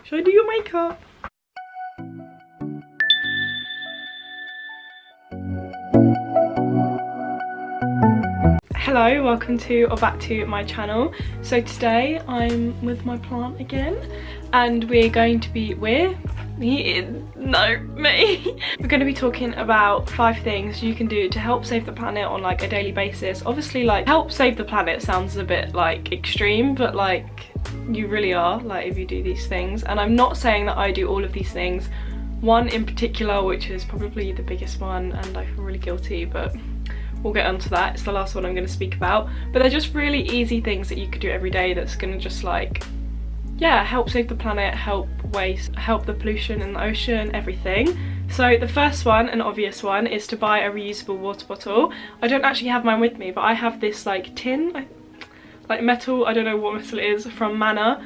Should I do your makeup? Hello, welcome to or back to my channel. So today I'm with my plant again and we're going to be We're going to be talking about 5 things you can do to help save the planet on like a daily basis. Obviously, like, help save the planet sounds a bit like extreme, but like you really are, like, if you do these things. And I'm not saying that I do all of these things. One in particular, which is probably the biggest one, and I feel really guilty, but we'll get onto that. It's the last one I'm going to speak about. But they're just really easy things that you could do every day that's going to just, like, yeah, help save the planet, help waste, help the pollution in the ocean, everything. So the first one, an obvious one, is to buy a reusable water bottle. I don't actually have mine with me, but I have this like tin, like metal, I don't know what metal it is, from Manor.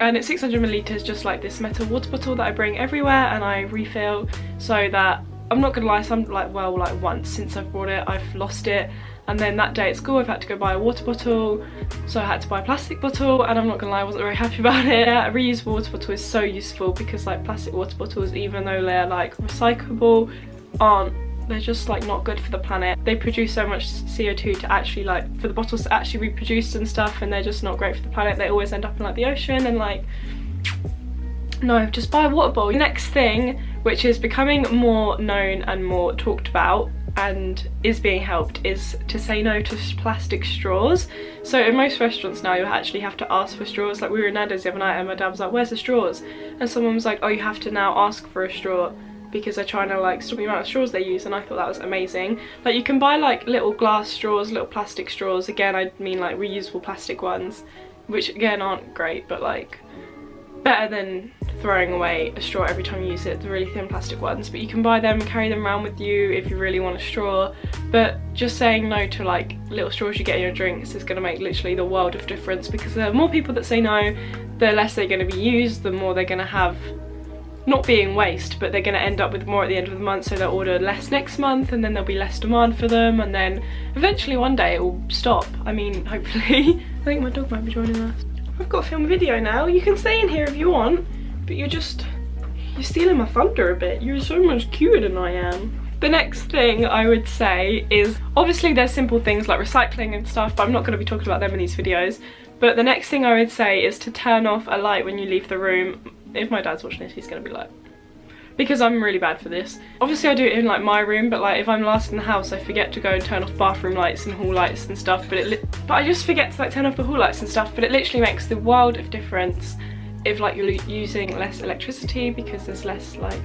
And it's 600ml, just like this metal water bottle that I bring everywhere and I refill, so that, I'm not gonna lie, some like once since I've brought it, I've lost it. And then that day at school I've had to go buy a water bottle, so I had to buy a plastic bottle, and I'm not gonna lie, I wasn't very happy about it. Yeah, a reusable water bottle is so useful because like plastic water bottles, even though they're like recyclable, they're just like not good for the planet. They produce so much CO2 to actually, like, for the bottles to actually be produced and stuff, and they're just not great for the planet. They always end up in like the ocean, and like, no, just buy a water bottle. Next thing, which is becoming more known and more talked about and is being helped, is to say no to plastic straws. So in most restaurants now you actually have to ask for straws. Like, we were in Nando's the other night and my dad was like, where's the straws? And someone was like, oh, you have to now ask for a straw because they're trying to like stop the amount of straws they use. And I thought that was amazing. Like, you can buy like little glass straws, little plastic straws, again I mean like reusable plastic ones, which again aren't great, but like better than throwing away a straw every time you use it, the really thin plastic ones. But you can buy them and carry them around with you if you really want a straw. But just saying no to like little straws you get in your drinks is going to make literally the world of difference, because the more people that say no, the less they're going to be used, the more they're going to have, not being waste, but they're going to end up with more at the end of the month, so they'll order less next month and then there'll be less demand for them, and then eventually one day it will stop. I mean, hopefully. I think my dog might be joining us. I've got to film a video now. You can stay in here if you want, but you're stealing my thunder a bit. You're so much cuter than I am. The next thing I would say is, obviously there's simple things like recycling and stuff, but I'm not going to be talking about them in these videos. But the next thing I would say is to turn off a light when you leave the room. If my dad's watching this, he's going to be like, because I'm really bad for this. Obviously I do it in like my room, but like if I'm last in the house I forget to go and turn off bathroom lights and hall lights and stuff, but I just forget to like turn off the hall lights and stuff. But it literally makes the world of difference if like you're using less electricity, because there's less like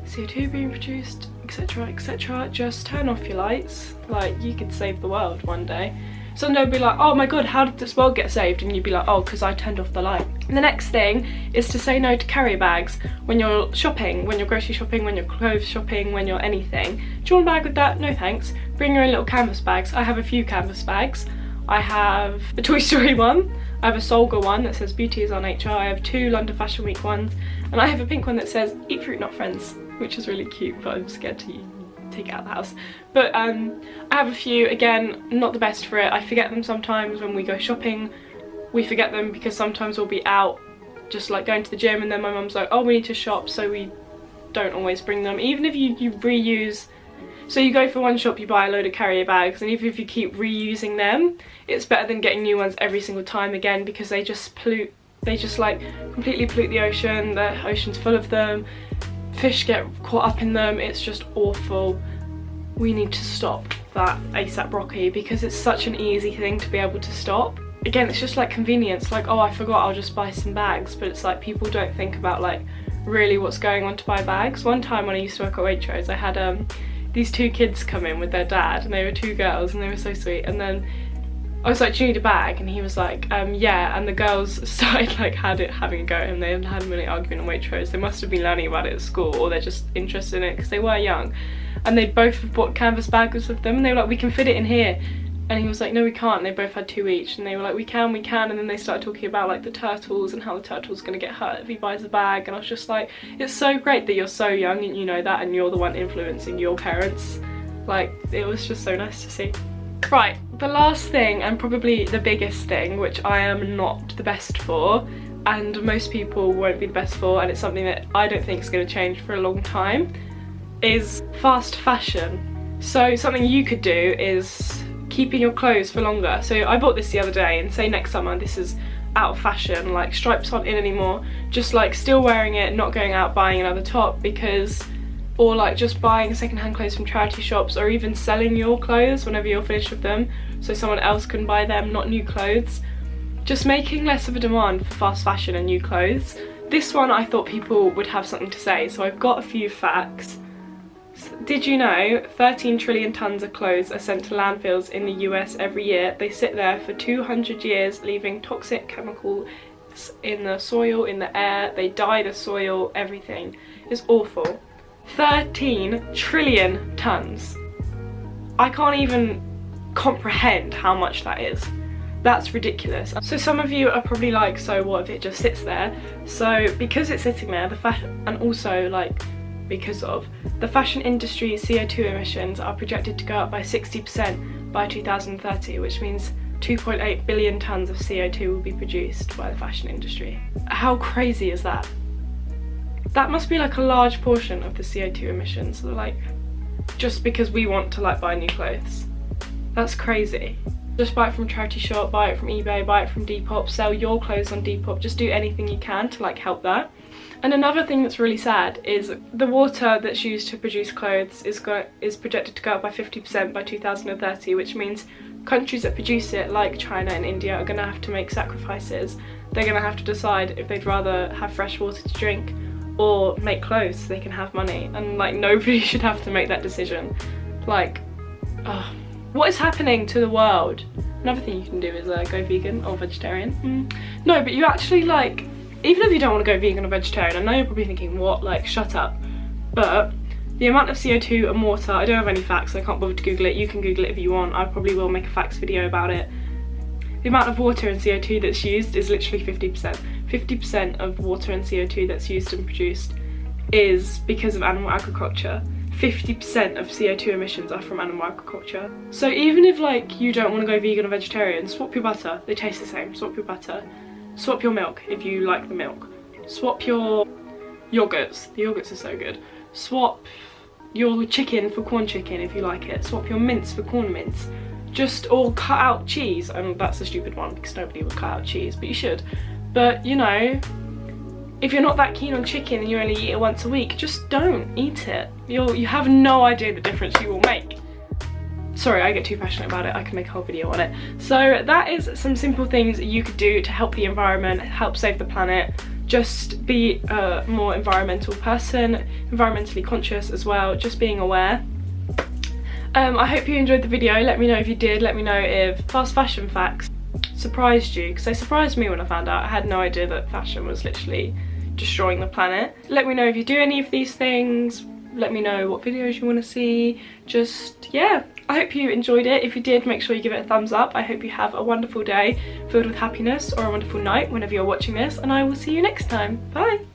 CO2 being produced, etc, etc. Just turn off your lights. Like, you could save the world one day. Someone will be like, oh my god, how did this world get saved? And you'd be like, oh, because I turned off the light. And the next thing is to say no to carrier bags when you're shopping, when you're grocery shopping, when you're clothes shopping, when you're anything. Do you want a bag with that? No thanks. Bring your own little canvas bags. I have a few canvas bags. I have a Toy Story one, I have a Solga one that says beauty is our nature, I have 2 London Fashion Week ones, and I have a pink one that says eat fruit not friends, which is really cute, but I'm scared to take it out of the house. But I have a few, again, not the best for it. I forget them sometimes when we go shopping. We forget them because sometimes we'll be out just like going to the gym, and then my mum's like, oh, we need to shop, so we don't always bring them. Even if you reuse, so you go for one shop, you buy a load of carrier bags, and even if you keep reusing them, it's better than getting new ones every single time again, because they just pollute, they just like completely pollute the ocean. The ocean's full of them. Fish get caught up in them. It's just awful. We need to stop that ASAP Rocky, because it's such an easy thing to be able to stop. Again, it's just like convenience, like, oh, I forgot, I'll just buy some bags. But it's like, people don't think about like really what's going on to buy bags. One time when I used to work at Waitrose, I had these 2 kids come in with their dad, and they were 2 girls and they were so sweet. And then I was like, do you need a bag? And he was like, yeah. And the girls started like having a go at him. They had a minute argument on Waitrose. They must have been learning about it at school, or they're just interested in it because they were young. And they both bought canvas bags with them, and they were like, we can fit it in here. And he was like, no, we can't. And they both had 2 each, and they were like, we can. And then they started talking about like the turtles and how the turtle's gonna get hurt if he buys a bag. And I was just like, it's so great that you're so young and you know that, and you're the one influencing your parents. Like, it was just so nice to see. Right, the last thing, and probably the biggest thing, which I am not the best for, and most people won't be the best for, and it's something that I don't think is going to change for a long time, is fast fashion. So something you could do is keeping your clothes for longer. So I bought this the other day, and say next summer this is out of fashion, like stripes aren't in anymore, just like still wearing it, not going out buying another top, because, or like just buying secondhand clothes from charity shops, or even selling your clothes whenever you're finished with them so someone else can buy them, not new clothes. Just making less of a demand for fast fashion and new clothes. This one I thought people would have something to say, so I've got a few facts. Did you know 13 trillion tons of clothes are sent to landfills in the US every year? They sit there for 200 years, leaving toxic chemicals in the soil, in the air, they dye the soil, everything. It's awful. 13 trillion tons. I can't even comprehend how much that is. That's ridiculous. So some of you are probably like, so what if it just sits there? So because it's sitting there, the fashion, and also like because of the fashion industry's CO2 emissions are projected to go up by 60% by 2030, which means 2.8 billion tons of CO2 will be produced by the fashion industry. How crazy is that? That must be like a large portion of the CO2 emissions, so like just because we want to like buy new clothes. That's crazy. Just buy it from a charity shop, buy it from eBay, buy it from Depop, sell your clothes on Depop, just do anything you can to like help that. And another thing that's really sad is the water that's used to produce clothes is projected to go up by 50% by 2030, which means countries that produce it, like China and India, are going to have to make sacrifices. They're going to have to decide if they'd rather have fresh water to drink or make clothes so they can have money, and like nobody should have to make that decision. Like, what is happening to the world? Another thing you can do is go vegan or vegetarian. No, but you actually like, even if you don't want to go vegan or vegetarian, I know you're probably thinking, what, like shut up, but the amount of CO2 and water, I don't have any facts, so I can't bother to Google it. You can Google it if you want, I probably will make a facts video about it. The amount of water and CO2 that's used is literally 50%. 50% of water and CO2 that's used and produced is because of animal agriculture. 50% of CO2 emissions are from animal agriculture. So even if like you don't want to go vegan or vegetarian, swap your butter, they taste the same, swap your butter. Swap your milk if you like the milk. Swap your yogurts, the yogurts are so good. Swap your chicken for corn chicken if you like it. Swap your mince for corn mince. Just, or cut out cheese, and that's a stupid one because nobody would cut out cheese, but you should. But you know, if you're not that keen on chicken and you only eat it once a week, just don't eat it. You have no idea the difference you will make. Sorry, I get too passionate about it, I can make a whole video on it. So that is some simple things you could do to help the environment, help save the planet. Just be a more environmental person, environmentally conscious as well, just being aware. I hope you enjoyed the video. Let me know if you did. Let me know if fast fashion facts surprised you, because they surprised me when I found out. I had no idea that fashion was literally destroying the planet. Let me know if you do any of these things. Let me know what videos you want to see. Just, yeah, I hope you enjoyed it. If you did, make sure you give it a thumbs up. I hope you have a wonderful day filled with happiness, or a wonderful night whenever you're watching this, and I will see you next time. Bye!